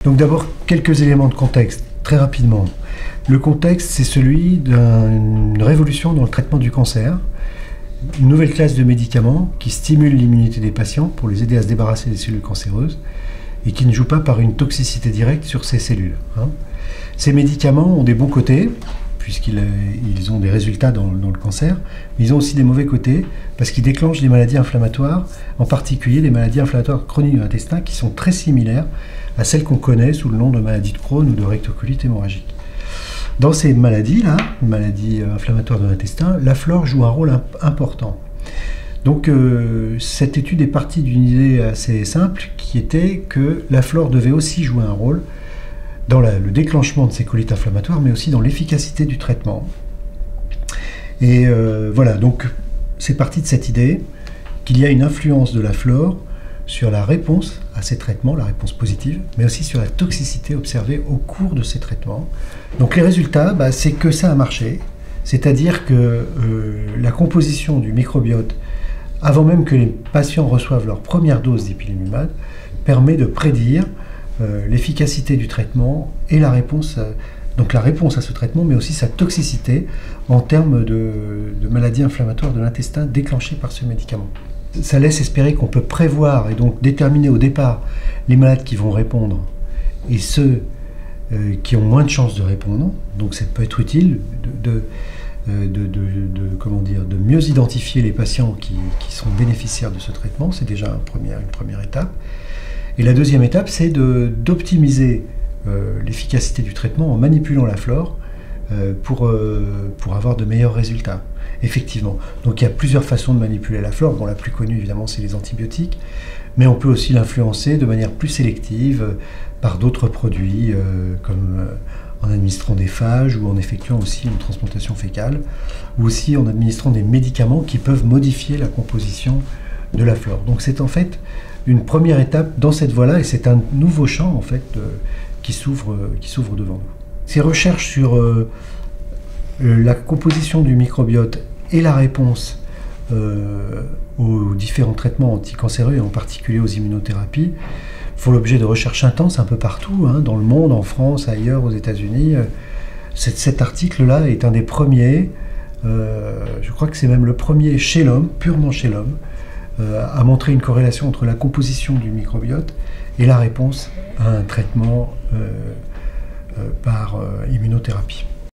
Donc d'abord, quelques éléments de contexte, très rapidement. Le contexte, c'est celui d'une révolution dans le traitement du cancer, une nouvelle classe de médicaments qui stimule l'immunité des patients pour les aider à se débarrasser des cellules cancéreuses et qui ne jouent pas par une toxicité directe sur ces cellules. Ces médicaments ont des bons côtés, puisqu'ils ont des résultats dans le cancer, mais ils ont aussi des mauvais côtés, parce qu'ils déclenchent des maladies inflammatoires, en particulier des maladies inflammatoires chroniques de l'intestin, qui sont très similaires à celles qu'on connaît sous le nom de maladie de Crohn ou de rectocolite hémorragique. Dans ces maladies-là, maladies inflammatoires de l'intestin, la flore joue un rôle important. Donc cette étude est partie d'une idée assez simple, qui était que la flore devait aussi jouer un rôle dans le déclenchement de ces colites inflammatoires, mais aussi dans l'efficacité du traitement. Et voilà, donc c'est parti de cette idée qu'il y a une influence de la flore sur la réponse à ces traitements, la réponse positive, mais aussi sur la toxicité observée au cours de ces traitements. Donc les résultats, c'est que ça a marché, c'est-à-dire que la composition du microbiote, avant même que les patients reçoivent leur première dose d'ipilimumab, permet de prédire l'efficacité du traitement et la réponse à ce traitement, mais aussi sa toxicité en termes de maladies inflammatoires de l'intestin déclenchées par ce médicament. Ça laisse espérer qu'on peut prévoir et donc déterminer au départ les malades qui vont répondre et ceux qui ont moins de chances de répondre. Donc ça peut être utile de mieux identifier les patients qui sont bénéficiaires de ce traitement. C'est déjà une première étape. Et la deuxième étape, c'est d'optimiser l'efficacité du traitement en manipulant la flore pour avoir de meilleurs résultats. Effectivement. Donc il y a plusieurs façons de manipuler la flore. Bon, la plus connue, évidemment, c'est les antibiotiques. Mais on peut aussi l'influencer de manière plus sélective par d'autres produits, comme en administrant des phages ou en effectuant aussi une transplantation fécale, ou aussi en administrant des médicaments qui peuvent modifier la composition de la flore. Donc c'est en fait une première étape dans cette voie-là, et c'est un nouveau champ en fait qui s'ouvre devant nous. Ces recherches sur la composition du microbiote et la réponse aux différents traitements anticancéreux, et en particulier aux immunothérapies, font l'objet de recherches intenses un peu partout, dans le monde, en France, ailleurs, aux États-Unis. Cet article-là est un des premiers, je crois que c'est même le premier chez l'homme, purement chez l'homme, à montrer une corrélation entre la composition du microbiote et la réponse à un traitement par immunothérapie.